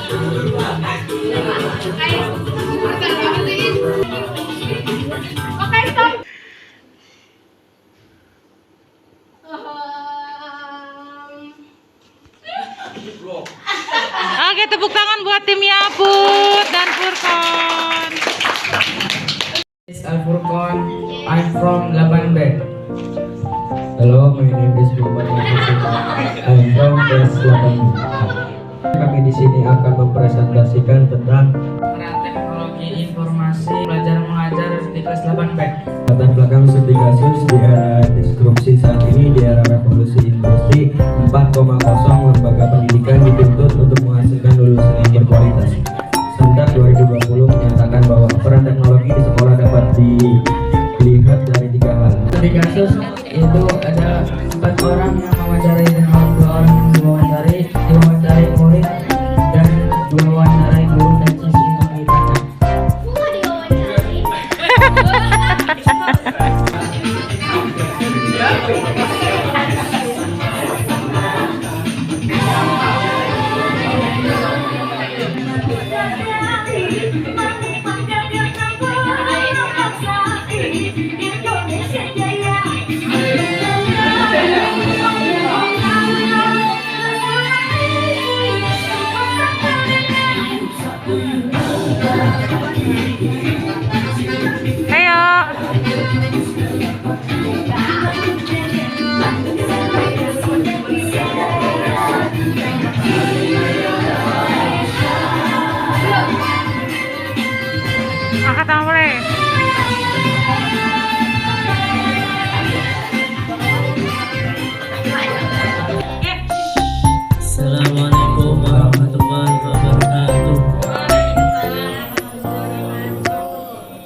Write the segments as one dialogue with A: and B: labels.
A: Oke, tepuk tangan buat tim Yaput dan Furkon.
B: Al Furkon, I'm from Laban B.
C: Hello, my name is Muhammad Yusuf. I'm from kelas 8. Kami di sini akan mempresentasikan tentang
B: Peran teknologi informasi belajar mengajar di kelas 8B.
C: latar belakang studi kasus di era disrupsi saat ini. Di era revolusi industri 4.0, lembaga pendidikan dituntut untuk menghasilkan lulusan yang berkualitas. Sendak 2020 menyatakan bahwa peran teknologi di sekolah dapat dilihat dari 3 hal.
B: Studi kasus itu ada 4 orang yang mewawancarai dan 2 orang yang diwawancarai murid dan diwawancarai guru dan siswi penelitian.
A: Ayo. Angkat tangan boleh.
D: Assalamualaikum warahmatullahi wabarakatuh.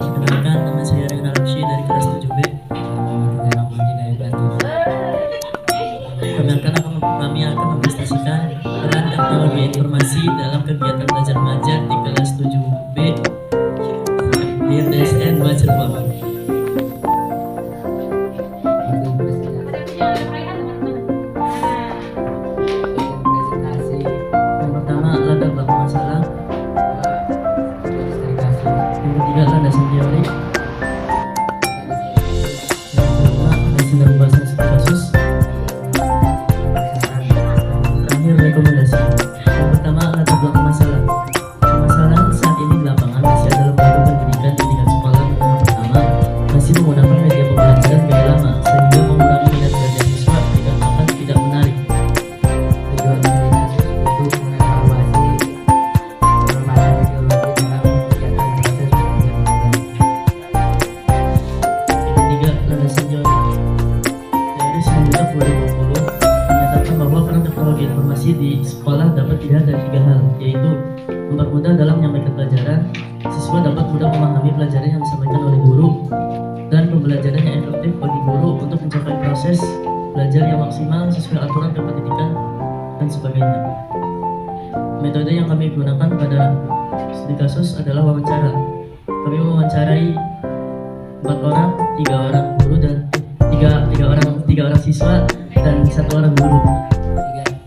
D: Perkenalkan, nama saya Rehan Alfsy dari kelas 7B. Kami akan mempresentasikan peran teknologi informasi dalam kegiatan belajar mengajar di kelas 7B di TSN Cirebon. Yang pertama, latar belakang masalah. Yang ketiga, landasan teori. Yang kelima, analisis dan pembahasan studi kasus. Terakhir, rekomendasi. Yang pertama, latar belakang masalah. Permasalahan saat ini di lapangan masih ada lembaga pendidikan di tingkat sekolah menengah pertama masih menggunakan media pembelajaran gaya lama, sehingga mengurangi minat belajar siswa dikarenakan tidak menarik.
B: Tujuan dari kasus itu mengevaluasi perkembangan teknologi dalam kegiatan proses belajar mengajar.
D: Yang ketiga, landasan teori. Teori Semenjak 2020 menyatakan bahwa peran teknologi informasi di sekolah dapat dilihat dari 3 hal, yaitu mempermudah dalam menyampaikan pelajaran, siswa dapat mudah memahami pelajaran yang disampaikan oleh guru, dan pembelajaran yang efektif bagi guru untuk mencapai proses belajar yang maksimal sesuai aturan kependidikan dan sebagainya. Metode yang kami gunakan pada studi kasus adalah wawancara. Kami mewawancarai 4 orang, 3 orang guru dan 3 orang siswa dan 1 orang guru.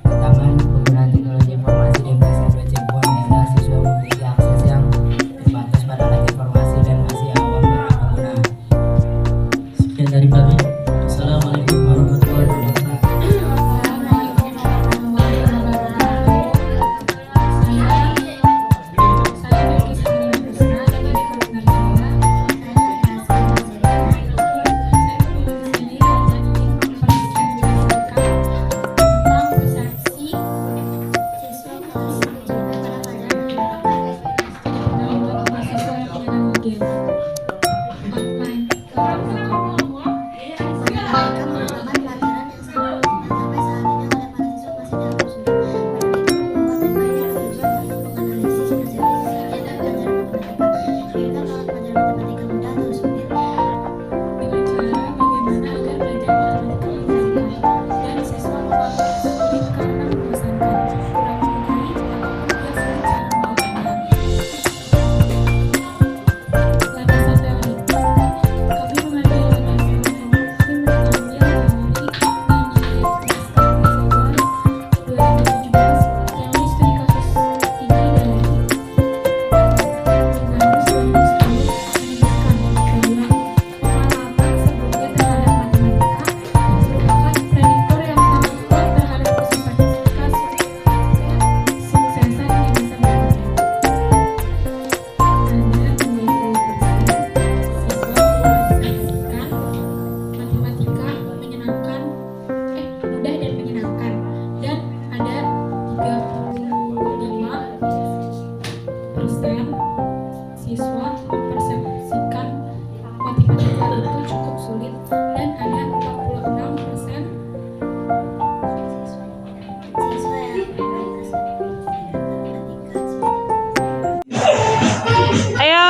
B: Pertama, penggunaan teknologi informasi di PSN Cirebon adalah siswa memiliki akses yang terbatas pada alat informasi dan masih awam dalam pengguna.
D: Sekian dari kami. Assalamualaikum warahmatullahi wabarakatuh.
E: siswa mempersepsikan matematika itu cukup sulit dan hanya 46% siswa yang
A: Ayo.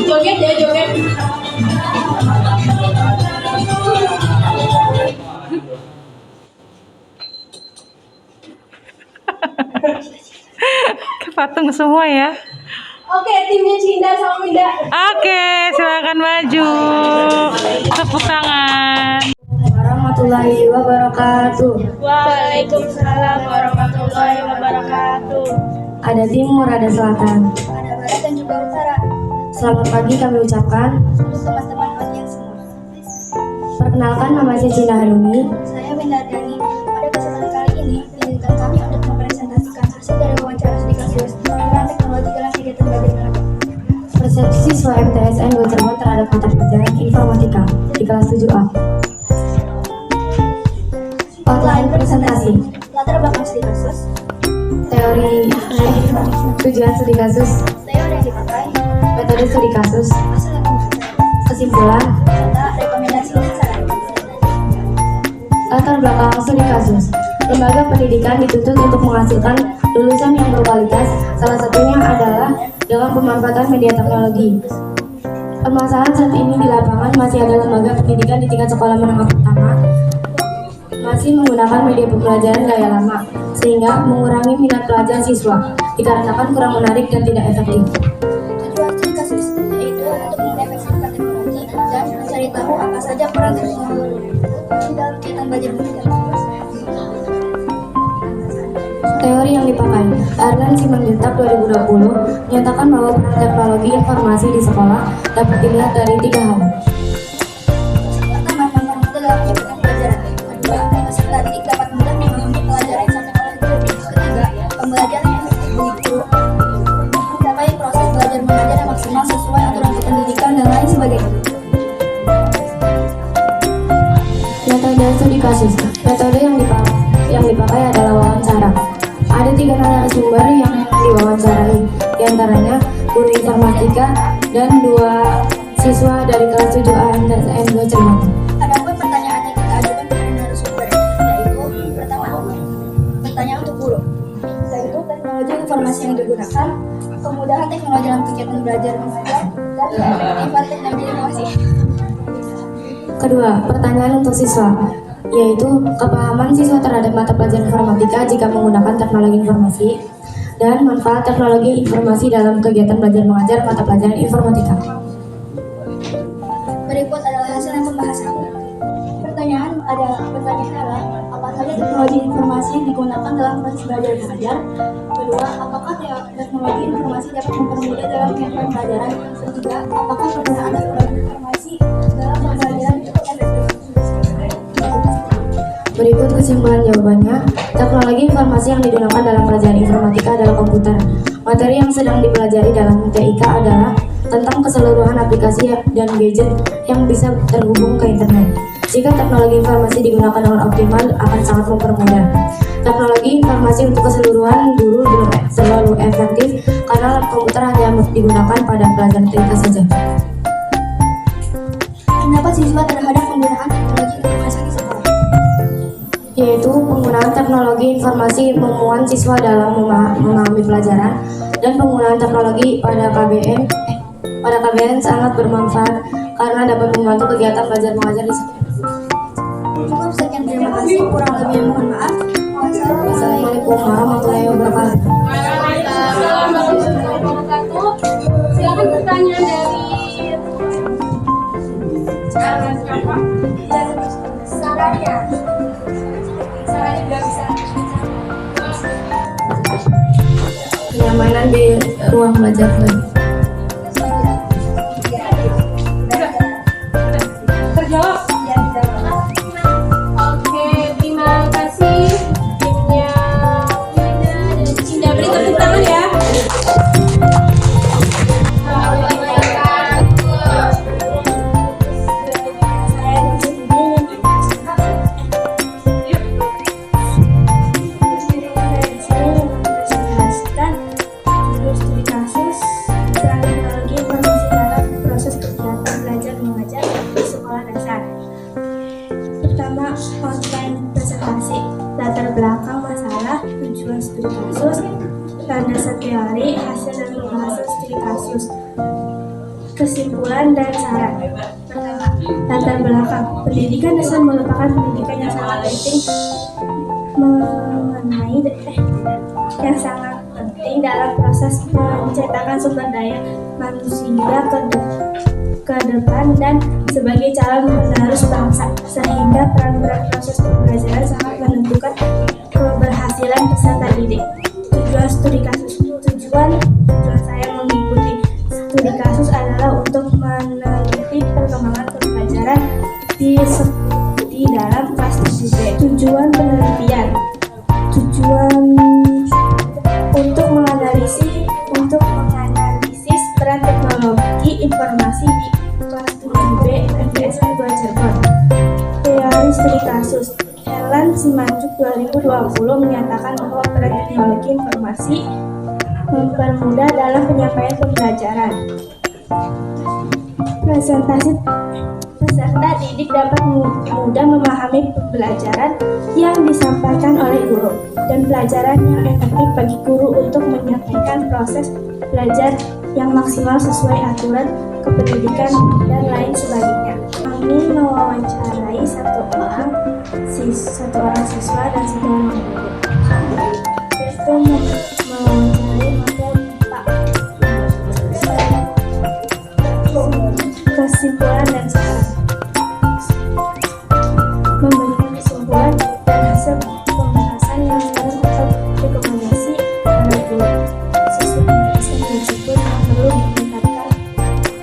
E: joget ya joget.
A: Kepatung semua ya.
E: Oke, timnya Cinda sama Minda.
A: Oke, silakan maju. Tepuk tangan.
F: Warahmatullahi wabarakatuh.
E: Waalaikumsalam warahmatullahi wabarakatuh.
F: Ada timur, ada selatan.
E: Ada barat dan juga utara.
F: Selamat pagi kami ucapkan.
E: Untuk teman-teman ujian semua.
F: Perkenalkan, nama saya Cina Hanumi.
E: Saya Windardani. Pada kesempatan kali ini, izinkan kami untuk mempresentasikan hasil dari wawancara studi kasus tentang teknologi dalam kegiatan belajar mengajar.
F: Persepsi siswa MTSN Dua Cirebon terhadap mata pelajaran informatika di kelas 7A. Outline presentasi.
E: Latar belakang studi kasus,
F: Teori tujuan studi kasus,
E: teori yang dipakai,
F: metode studi kasus,
E: hasil yang dipakai,
F: kesimpulan,
E: serta rekomendasi dan saran.
F: latar belakang studi kasus. Lembaga pendidikan dituntut untuk menghasilkan lulusan yang berkualitas, salah satunya adalah dengan pemanfaatan media teknologi. Permasalahan saat ini di lapangan masih ada lembaga pendidikan di tingkat sekolah menengah pertama masih menggunakan media pembelajaran gaya lama, sehingga mengurangi minat pelajar siswa dikarenakan kurang menarik dan tidak efektif.
E: Tujuan studi kasus yaitu untuk mengefektifkan teknologi dan mencari tahu apa saja peran teknologi dalam kegiatan belajar mengajar.
F: Teori yang dipakai, Erlen Simanjuntak 2020 menyatakan bahwa peran teknologi informasi di sekolah dapat dilihat dari 3 hal.
E: Pertama, mempermudah dalam kegiatan pelajaran. Kedua, peserta didik dapat mudah memahami pelajaran yang disampaikan oleh guru. Ketiga, pembelajaran yang efektif guru mencapai proses belajar mengajar yang maksimal sesuai aturan kependidikan dan lain sebagainya.
F: Metode studi kasus. Metode yang dipakai adalah wawancara. Ada 3 narasumber yang diwawancarai, diantaranya guru informatika dan 2 siswa dari kelas 7A MTSN 2 Cirebon.
E: Adapun pertanyaan yang kita ajukan kepada narasumber yaitu pertama, pertanyaan untuk guru, yaitu teknologi informasi yang digunakan, kemudahan teknologi dalam kegiatan belajar mengajar, dan keefektifan teknologi informasi.
F: Kedua, pertanyaan untuk siswa, yaitu kepahaman siswa terhadap mata pelajaran informatika jika menggunakan teknologi informasi dan manfaat teknologi informasi dalam kegiatan belajar mengajar mata pelajaran informatika.
E: Berikut adalah hasil yang pembahasan. Pertanyaan adalah apa saja teknologi informasi yang digunakan dalam proses belajar mengajar. Kedua, apakah teknologi informasi dapat mempermudah dalam kegiatan pelajaran? Ketiga, apakah penggunaan teknologi informasi dalam pembelajaran cukup efektif?
F: Berikut kesimpulan jawabannya. Teknologi informasi yang digunakan dalam pelajaran informatika adalah komputer. Materi yang sedang dipelajari dalam TIK adalah tentang keseluruhan aplikasi dan gadget yang bisa terhubung ke internet. Jika teknologi informasi digunakan dengan optimal, akan sangat mempermudah. Teknologi informasi untuk keseluruhan dulu belum selalu efektif karena komputer hanya digunakan pada pelajaran tertentu saja.
E: Pendapat siswa terhadap penggunaan teknologi informasi di sekolah.
F: Yaitu penggunaan teknologi informasi memuat siswa dalam memahami pelajaran, dan penggunaan teknologi pada KBN sangat bermanfaat karena dapat membantu kegiatan belajar mengajar di sekolah.
E: Cukup sekian, terima kasih. Kurang lebih mohon maaf.
F: Wassalamualaikum warahmatullahi wabarakatuh.
G: Silakan pertanyaan dari
E: Sarannya juga bisa.
F: Kenyamanan di ruang belajar.
G: terjawab. Oke, terima kasih timnya Wida dan Cinda. Beri tepuk tangan ya.
E: Pertama, outline presentasi, latar belakang masalah, tujuan studi kasus, landasan teori, hasil dan pembahasan studi kasus, kesimpulan dan saran. Pertama, latar belakang. Pendidikan dasar merupakan pendidikan yang sangat penting yang sangat penting dalam proses pencetakan sumber daya manusia ke depan dan sebagai calon penerus bangsa, sehingga peran-peran proses pembelajaran sangat menentukan keberhasilan peserta didik. Tujuan studi kasus. Tujuan saya mengikuti studi kasus adalah untuk meneliti perkembangan pembelajaran di dalam kelas didik. Tujuan penelitian. Tujuan untuk menganalisis peran teknologi informasi di kelas 7B MTSN 2 Cirebon. Teori studi kasus. Helen Simanjuntak 2020 menyatakan bahwa peran teknologi informasi mempermudah dalam penyampaian pembelajaran. Presentasi. Peserta didik dapat mudah memahami pembelajaran yang disampaikan oleh guru dan pelajaran yang efektif bagi guru untuk menyampaikan proses belajar yang maksimal sesuai aturan kependidikan dan lain sebagainya. Kami mewawancarai satu orang siswa dan satu orang guru. Itu mewawancarai kesimpulan dan saran. Memberikan kesimpulan dan hasil pembahasan yang sekarang atau rekomendasi para guru siswa MTSN Cirebon yang perlu ditingkatkan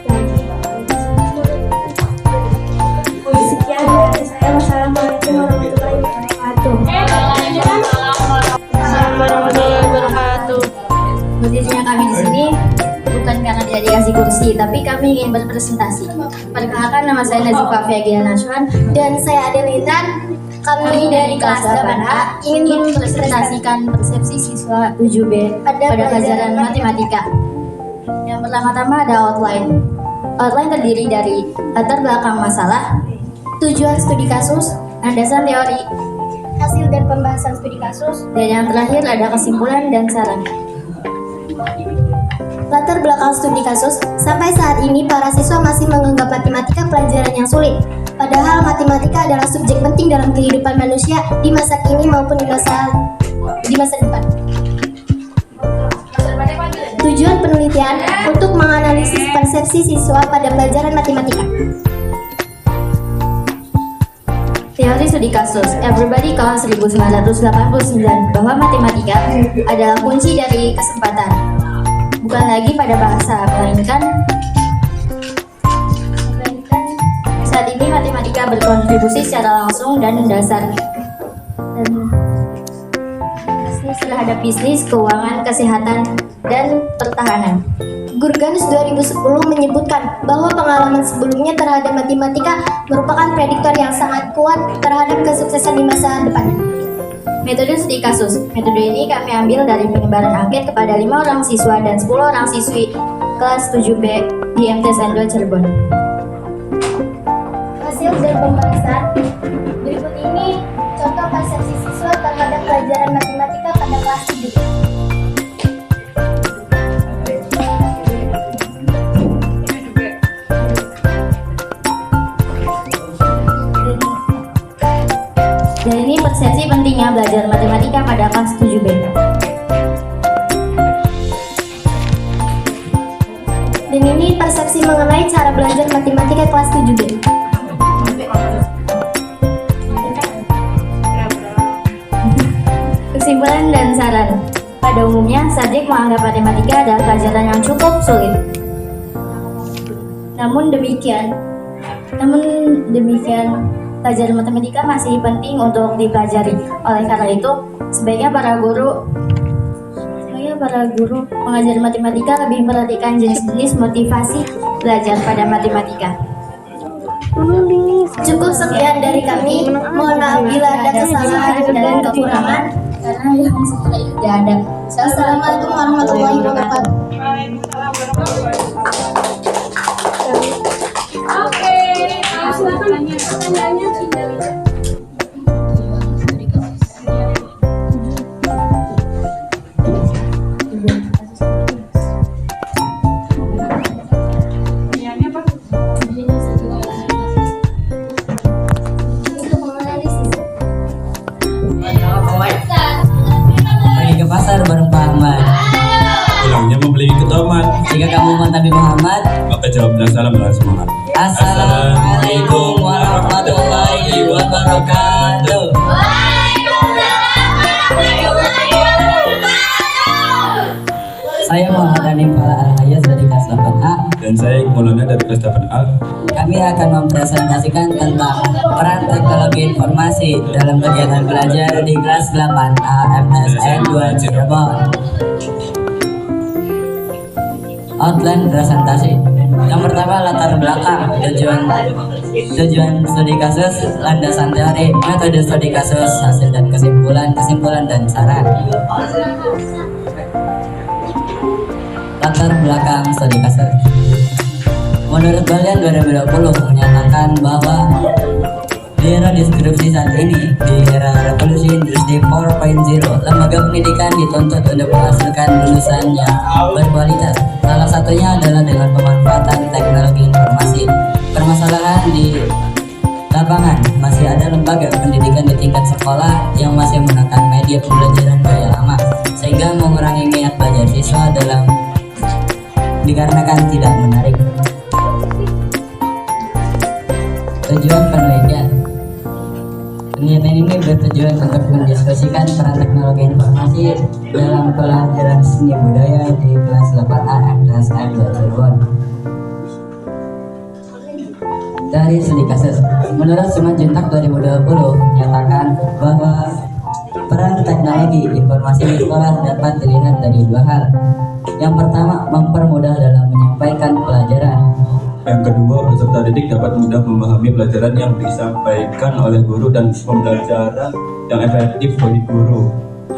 E: lagi. Sekian dari saya. Wassalamualaikum warahmatullahi wabarakatuh.
A: Assalamualaikum warahmatullahi wabarakatuh.
H: Berdirinya kami di sini bukan karena dia dikasih kursi, tapi kami ingin berpresentasi. Perkenalkan, nama saya Nazifa Fiagian Nashwan dan saya Adelintan. Kami dari kelas 8A ingin mempresentasikan persepsi siswa 7B pada pelajaran matematika. Yang pertama-tama ada outline. Outline terdiri dari latar belakang masalah, tujuan studi kasus, landasan teori, hasil dan pembahasan studi kasus, dan yang terakhir ada kesimpulan dan saran. Latar belakang studi kasus, sampai saat ini para siswa masih menganggap matematika pelajaran yang sulit. Padahal matematika adalah subjek penting dalam kehidupan manusia di masa kini maupun di masa depan. Tujuan penelitian untuk menganalisis persepsi siswa pada pelajaran matematika. Teori studi kasus. Everybody tahun 1989 bahwa matematika adalah kunci dari kesempatan. Bukan lagi pada bahasa, melainkan saat ini matematika berkontribusi secara langsung dan mendasar terhadap bisnis, keuangan, kesehatan, dan pertahanan. Gurgans 2010 menyebutkan bahwa pengalaman sebelumnya terhadap matematika merupakan prediktor yang sangat kuat terhadap kesuksesan di masa depan. Metode studi kasus. Metode ini kami ambil dari penyebaran angket kepada 5 orang siswa dan 10 orang siswi kelas 7B di MTSN 2 Cirebon.
E: Hasil dari pembahasan berikut ini contoh persepsi siswa terhadap pelajaran matematika pada kelas 7.
H: Dan ini persepsi pentingnya belajar matematika pada kelas 7B.
E: Dan ini persepsi mengenai cara belajar matematika kelas 7B.
H: Kesimpulan dan saran. Pada umumnya, subjek menganggap matematika adalah pelajaran yang cukup sulit. Namun demikian, pelajaran matematika masih penting untuk dipelajari. Oleh karena itu, sebaiknya para guru mengajar matematika lebih memperhatikan jenis-jenis motivasi belajar pada matematika.
E: Cukup sekian dari kami. Mohon maaf bila ada kesalahan dan kekurangan karena yang setelah itu tidak ada. Assalamualaikum warahmatullahi wabarakatuh.
G: Oke, silakan pertanyaannya Cinda.
B: Pergi ke pasar bareng Pak Ahmad.
I: Pulangnya membeli tomat.
B: Jika kamu mau Nabi Muhammad,
I: Maka jawablah salam dengan semangat.
B: Assalamualaikum warahmatullahi wabarakatuh. Saya Muhammad Anim Fala Al-Hayas dari kelas 8A.
I: Dan saya Maulana dari kelas 8A.
B: Kami akan mempresentasikan tentang peran teknologi informasi dalam kegiatan belajar di kelas 8A MTSN 2 Cirebon. Outline presentasi. Yang pertama, latar belakang, tujuan studi kasus, landasan teori, metode studi kasus, hasil dan kesimpulan dan saran. Latar belakang studi kasus. Menurut Balian 2020 menyatakan bahwa di era deskripsi saat ini, di era revolusi industri 4.0, lembaga pendidikan dituntut untuk menghasilkan lulusan yang berkualitas. Salah satunya adalah dengan pemanfaatan teknologi informasi. Permasalahan di lapangan, masih ada lembaga pendidikan di tingkat sekolah yang masih menggunakan media pembelajaran gaya lama, sehingga mengurangi minat belajar siswa dikarenakan tidak menarik. Tujuan penelitian. Penelitian ini bertujuan untuk mendiskusikan peran teknologi informasi dalam pelajaran seni budaya di kelas 8A MTSN 2 Cirebon. Dari studi kasus, menurut Simanjuntak 2020 menyatakan bahwa peran teknologi informasi di sekolah dapat dilihat dari dua hal. Yang pertama, mempermudah dalam menyampaikan pelajaran.
I: Yang kedua, peserta didik dapat mudah memahami pelajaran yang disampaikan oleh guru dan pembelajaran yang efektif bagi guru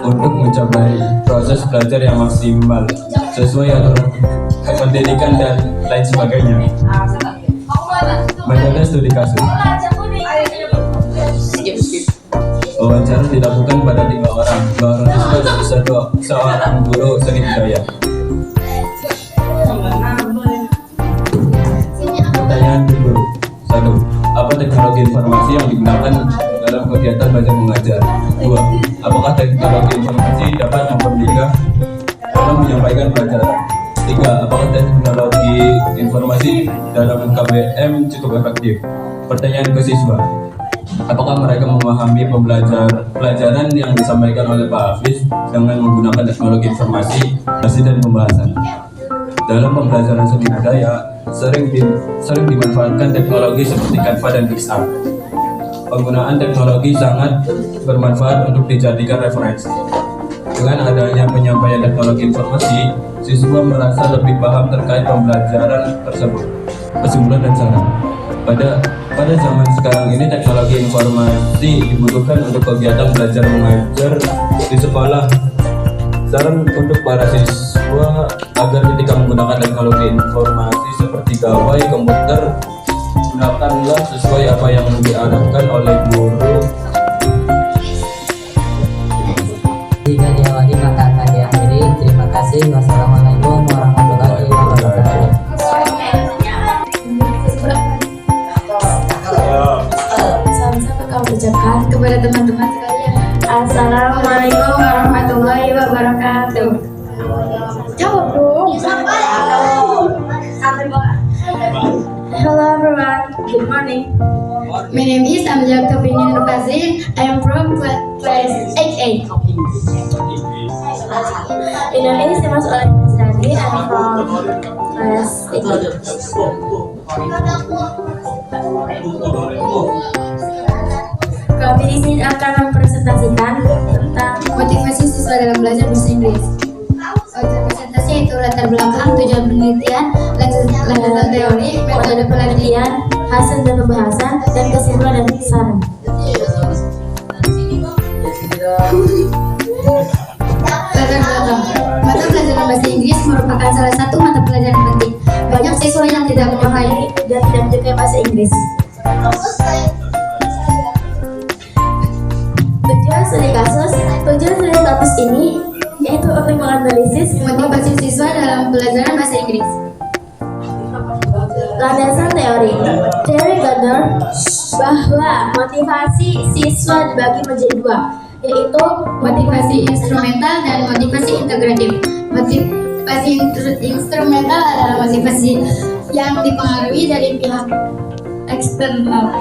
I: untuk mencapai proses belajar yang maksimal sesuai aturan pendidikan dan lain sebagainya. Metode studi kasus. Wawancara dilakukan pada 3 orang. 2 orang tersebut bisa seorang guru seni budaya. Pertanyaan guru. 1. Apa teknologi informasi yang digunakan dalam kegiatan belajar mengajar? 2. Apakah teknologi informasi dapat mempermudah dalam menyampaikan pelajaran? 3. Apakah teknologi informasi dalam KBM cukup efektif? Pertanyaan ke siswa. Apakah mereka memahami pelajaran yang disampaikan oleh Pak Hafiz dengan menggunakan teknologi informasi, dan pembahasan? Dalam pembelajaran seni budaya, sering dimanfaatkan teknologi seperti Canva dan Pixar. Penggunaan teknologi sangat bermanfaat untuk dijadikan referensi. Dengan adanya penyampaian teknologi informasi, siswa merasa lebih paham terkait pembelajaran tersebut. Kesimpulan dan saran. Pada zaman sekarang ini, teknologi informasi dibutuhkan untuk kegiatan belajar mengajar di sekolah. Saran untuk para siswa agar ketika menggunakan teknologi teknologi informasi seperti gawai komputer, gunakanlah sesuai apa yang diarahkan oleh guru.
B: Jika diawali maka akan diakhiri. Terima kasih. Wassalamualaikum warahmatullahi wabarakatuh.
F: Sama-sama kau ucapkan kepada teman-teman sekalian. Assalamualaikum warahmatullahi wabarakatuh. Jawab dong. Hello everyone. Good morning. My name is Amjad Topini Nurfazin. I am from class 8A.
H: Indonesia Mas Oleh Zrandi, I'm from class 8. Kami di sini akan mempresentasikan tentang
F: Motivasi siswa dalam belajar bahasa Inggris. Presentasi itu latar belakang, tujuan penelitian, landasan teori, metode penelitian,
H: hasil dan pembahasan, dan kesimpulan dan saran.
F: latar belakang. Mata pelajaran bahasa Inggris merupakan salah satu mata pelajaran penting. Banyak siswa yang tidak menyukai
H: Dan tidak menyukai bahasa Inggris. Tujuan studi kasus ini yaitu untuk menganalisis
F: motivasi siswa dalam pelajaran bahasa Inggris.
H: landasan teori. Teori Gardner bahwa motivasi siswa dibagi menjadi dua, yaitu
F: Motivasi instrumental dan motivasi integratif. Motivasi instrumental adalah motivasi yang dipengaruhi dari pihak eksternal.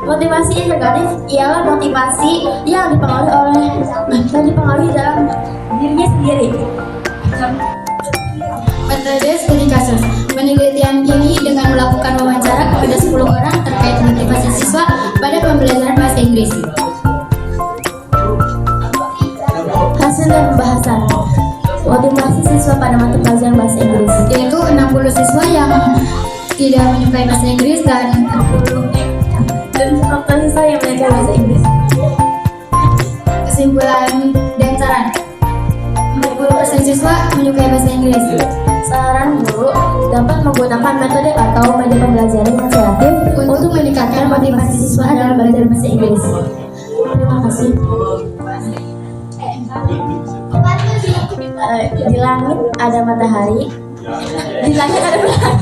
H: motivasi integratif ialah motivasi yang dipengaruhi dalam dirinya sendiri.
F: Metode studi kasus. Penelitian ini dengan melakukan wawancara kepada 10 orang terkait motivasi siswa pada pembelajaran bahasa Inggris.
H: Hasil dan pembahasan. Motivasi siswa pada mata pelajaran bahasa Inggris.
F: Yaitu 60 siswa yang tidak menyukai bahasa Inggris dan 40
H: siswa yang menyukai bahasa Inggris.
F: kesimpulan dan saran. 40% siswa menyukai bahasa Inggris.
H: Saran guru dapat menggunakan metode atau media pembelajaran yang kreatif untuk meningkatkan motivasi siswa dalam belajar bahasa Inggris. Terima kasih. Di langit ada matahari. Di langit ada bulan.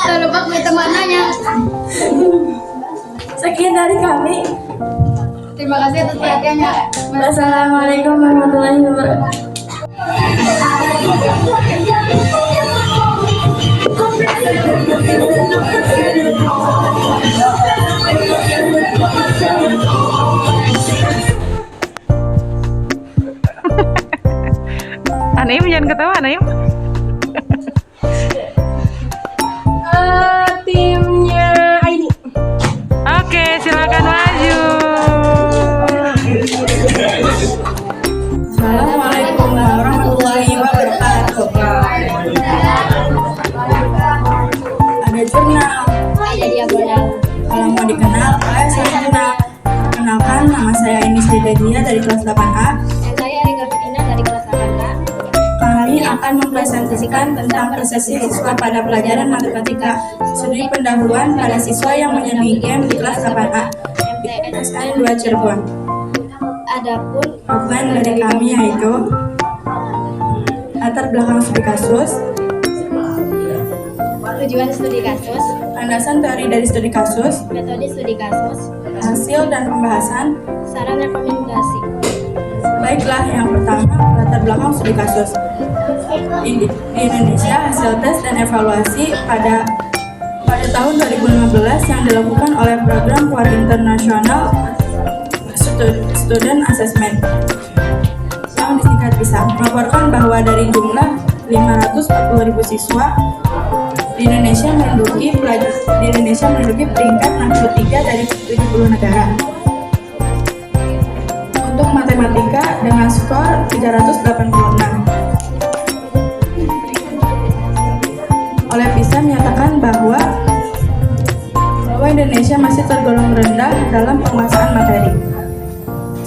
F: Lalu Pak temannya.
H: Sekian dari kami.
F: Terima kasih atas perhatiannya.
H: Wassalamualaikum warahmatullahi wabarakatuh.
A: Anaim jangan ketawa, Anaim.
G: Timnya Aini.
A: Oke, silakan maju.
J: Assalamualaikum warahmatullahi wabarakatuh. Ada jurnal.
F: Ada diagonal.
J: Kalau mau dikenal, saya kenal. Perkenalkan, nama saya Eni Sridadia dari kelas 8A.
F: Dan saya Rika Fitina dari kelas 8A.
J: Kami akan mempresentasikan tentang persepsi siswa pada pelajaran matematika. Studi pendahuluan pada siswa yang menyukai game di kelas 8A. SN 2 Cirebon.
F: Adapun
J: Outline dari kami yaitu latar belakang studi kasus,
F: tujuan studi kasus,
J: landasan teori dari studi kasus,
F: metode studi kasus,
J: hasil dan pembahasan.
F: saran rekomendasi.
J: Baiklah, yang pertama latar belakang studi kasus. Di Indonesia, hasil tes dan evaluasi pada tahun 2015 yang dilakukan oleh program Puan International Student Assessment yang disingkat PISA melaporkan bahwa dari jumlah 540.000 siswa di Indonesia menduduki peringkat 63 dari 70 negara. Untuk matematika dengan skor 386. Oleh PISA menyatakan bahwa Indonesia masih tergolong rendah dalam penguasaan materi.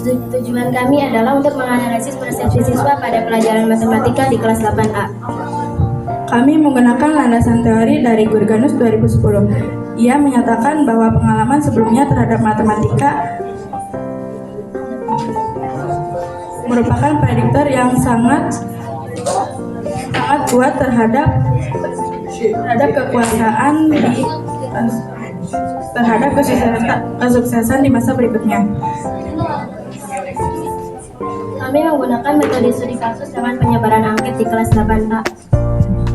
H: Tujuan kami adalah untuk menganalisis persepsi siswa
F: pada pelajaran matematika di kelas 8A.
J: Kami menggunakan landasan teori dari Gurganus 2010. Ia menyatakan bahwa pengalaman sebelumnya terhadap matematika merupakan prediktor yang sangat kuat terhadap kekuasaan terhadap kesuksesan di masa berikutnya.
F: Kami menggunakan metode studi kasus dengan penyebaran angket di kelas 8A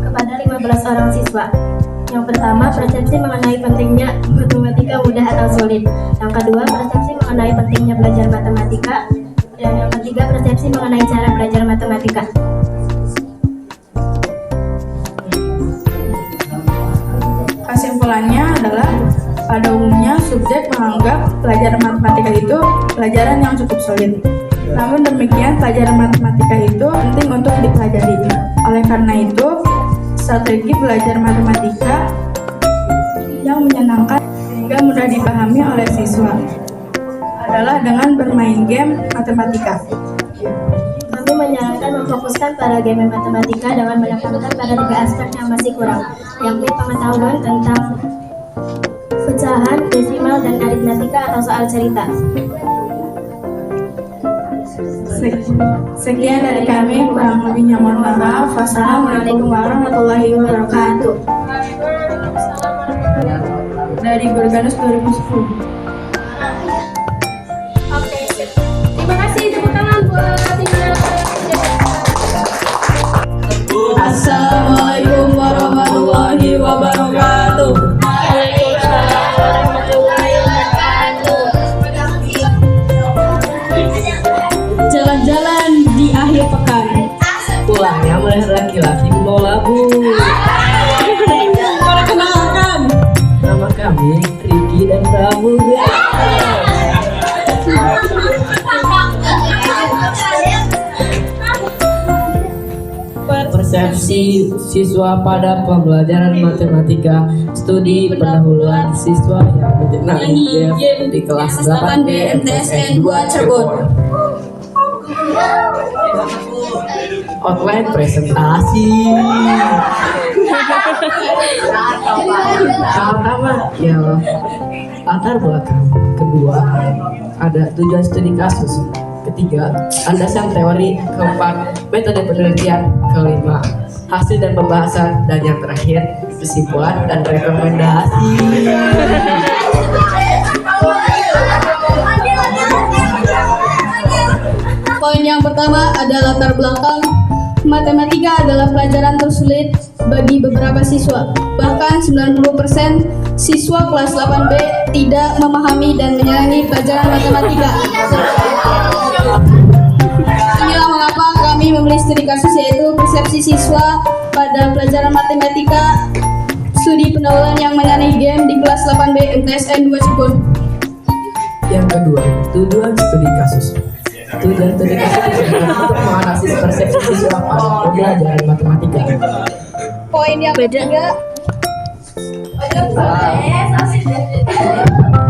F: kepada 15 orang siswa. Yang pertama, persepsi mengenai pentingnya matematika mudah atau sulit. Yang kedua, persepsi mengenai pentingnya belajar matematika. Dan yang ketiga, persepsi mengenai cara belajar matematika.
J: Kesimpulannya adalah pada umumnya subjek menganggap pelajaran matematika itu pelajaran yang cukup sulit. Namun demikian, pelajaran matematika itu penting untuk dipelajari. Oleh karena itu, strategi belajar matematika yang menyenangkan sehingga mudah dipahami oleh siswa adalah dengan bermain game matematika.
F: Kami menyarankan memfokuskan pada game matematika dengan menekankan pada 3 aspek yang masih kurang, yakni pengetahuan tentang pecahan, desimal, dan aritmatika atau soal cerita.
J: Sekian dari kami, kurang lebihnya mohon maaf. Wassalamualaikum warahmatullahi wabarakatuh. Dari Gurganus 2010.
G: Oke, terima kasih, tepuk tangan buat timnya.
J: Assalamualaikum warahmatullahi wabarakatuh. Jalan-jalan di akhir pekan. Pulangnya melihat laki-laki mau labu. Perkenalkan, nama kami Riki dan Prabu. Persepsi siswa pada pembelajaran matematika, studi pendahuluan siswa yang menyenangi game di kelas 8B MTSN 2 Cirebon. Outline presentasi. Pertama ialah latar belakang. Kedua, ada tujuan studi kasus. Ketiga, landasan teori. Keempat, metode penelitian. Kelima, hasil dan pembahasan. Dan yang terakhir, kesimpulan dan rekomendasi.
K: Poin yang pertama ada latar belakang. Matematika adalah pelajaran tersulit bagi beberapa siswa. Bahkan 90% siswa kelas 8B tidak memahami dan menyenangi pelajaran matematika. Inilah mengapa kami memilih studi kasus, yaitu persepsi siswa pada pelajaran matematika, studi pendahuluan yang menyenangi game di kelas 8B MTSN 2 Cirebon.
C: Yang kedua, tujuan studi kasus. Tujuan studi kasus untuk menganalisis persepsi siswa pada pembelajaran matematika.
K: Poin yang ketiga.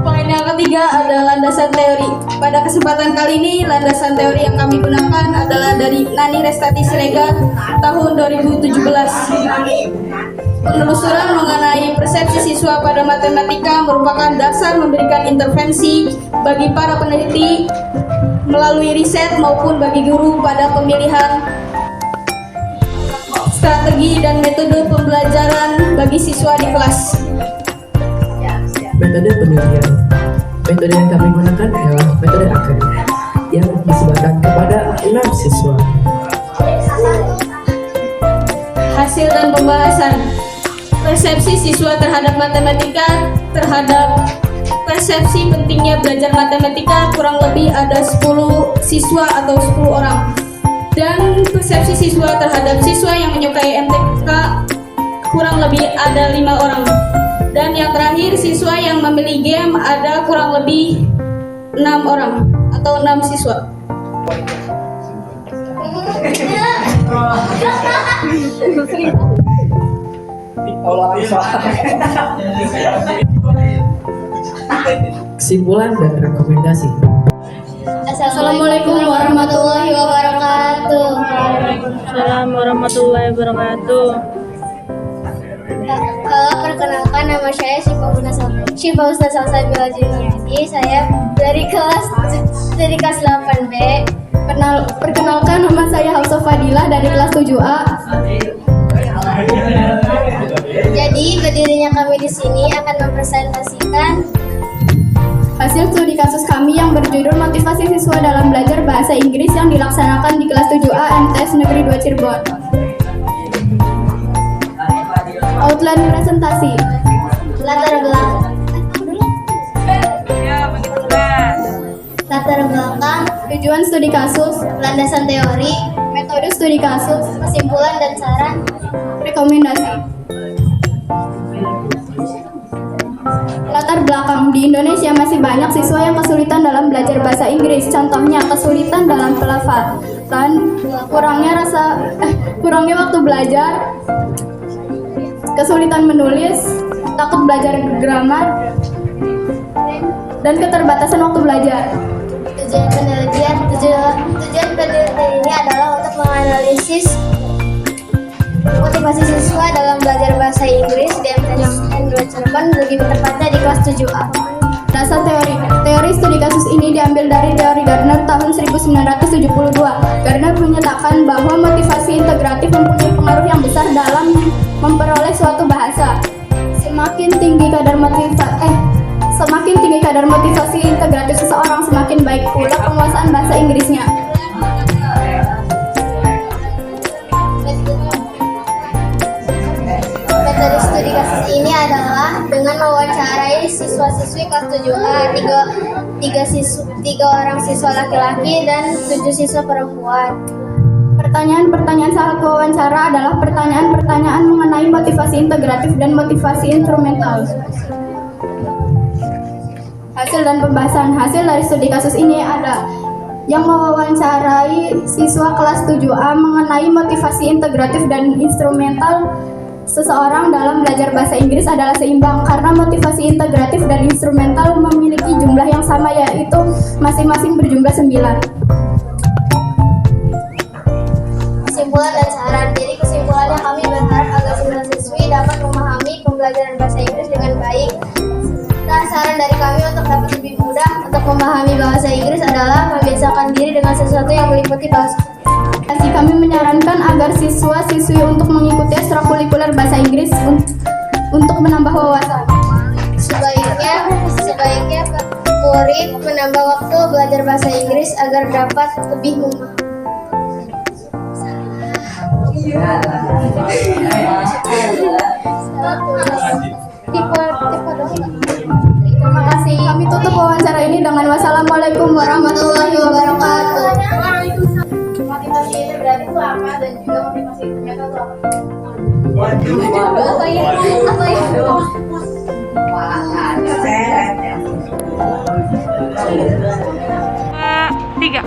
K: Poin yang ketiga ada landasan teori. Pada kesempatan kali ini, landasan teori yang kami gunakan adalah dari Nani Restati Siregar tahun 2017. Penelusuran mengenai persepsi siswa pada matematika merupakan dasar memberikan intervensi bagi para peneliti melalui riset maupun bagi guru pada pemilihan strategi dan metode pembelajaran bagi siswa di kelas.
C: Metode penelitian. Metode yang kami gunakan adalah metode akademik yang disebarkan kepada 6 siswa.
K: Hasil dan pembahasan. Persepsi siswa terhadap matematika, terhadap persepsi pentingnya belajar matematika kurang lebih ada 10 siswa atau 10 orang. Dan persepsi siswa terhadap siswa yang menyukai MTK kurang lebih ada 5 orang. Dan yang terakhir, siswa yang memilih game ada kurang lebih 6 orang atau 6 siswa.
C: Kesimpulan dan rekomendasi.
H: Assalamualaikum warahmatullahi wabarakatuh.
K: Waalaikumsalam warahmatullahi wabarakatuh.
H: Halo, perkenalkan nama saya Syifa Husna Salsabila Juniati. Saya dari kelas 8B.
J: Perkenalkan nama saya Hafsah Fadila dari kelas 7A.
H: Jadi berdirinya kami di sini akan mempresentasikan
J: Hasil studi kasus kami yang berjudul Motivasi Siswa dalam Belajar Bahasa Inggris yang dilaksanakan di kelas 7A MTS Negeri 2 Cirebon. Outline presentasi.
H: latar belakang,
J: Tujuan studi kasus,
H: landasan teori,
J: metode studi kasus,
H: kesimpulan dan saran.
J: rekomendasi. Latar belakang, di Indonesia masih banyak siswa yang kesulitan dalam belajar bahasa Inggris. Contohnya kesulitan dalam pelafalan, kurangnya waktu belajar, kesulitan menulis, takut belajar grammar, dan keterbatasan waktu belajar.
H: Tujuan penelitian ini adalah untuk menganalisis motivasi siswa dalam belajar bahasa Inggris di MTS Negeri 2 Cirebon, lebih tepatnya di kelas 7A.
J: Dasar teori. Teori studi kasus ini diambil dari teori Gardner tahun 1972. Gardner menyatakan bahwa motivasi integratif mempunyai pengaruh yang besar dalam memperoleh suatu bahasa. Semakin tinggi kadar motivasi integratif seseorang, semakin baik pula penguasaan bahasa Inggrisnya.
H: Metode studi kasus ini adalah dengan mewawancarai siswa-siswi kelas 7A, tiga orang siswa laki-laki dan 7 siswa perempuan.
J: Pertanyaan-pertanyaan saat wawancara adalah pertanyaan-pertanyaan mengenai motivasi integratif dan motivasi instrumental. Hasil dan pembahasan. Hasil dari studi kasus ini ada yang mewawancarai siswa kelas 7A mengenai motivasi integratif dan instrumental seseorang dalam belajar bahasa Inggris adalah seimbang karena motivasi integratif dan instrumental memiliki jumlah yang sama, yaitu masing-masing berjumlah 9.
H: Kesimpulan dan saran. Jadi kesimpulannya, kami berharap agar siswa-siswi dapat memahami pembelajaran bahasa Inggris dengan baik. Dan saran dari kami untuk dapat lebih mudah untuk memahami bahasa Inggris adalah membiasakan diri dengan sesuatu yang meliputi bahasa.
J: Kami menyarankan agar siswa-siswi untuk mengikuti ekstrakurikuler bahasa Inggris untuk menambah wawasan.
H: Sebaiknya murid menambah waktu belajar bahasa Inggris agar dapat lebih memahami.
J: Terima kasih. Kami tutup wawancara ini dengan wassalamualaikum warahmatullahi wabarakatuh.
E: Motivasi integratif itu apa dan juga motivasi instrumental itu apa?
A: Tiga.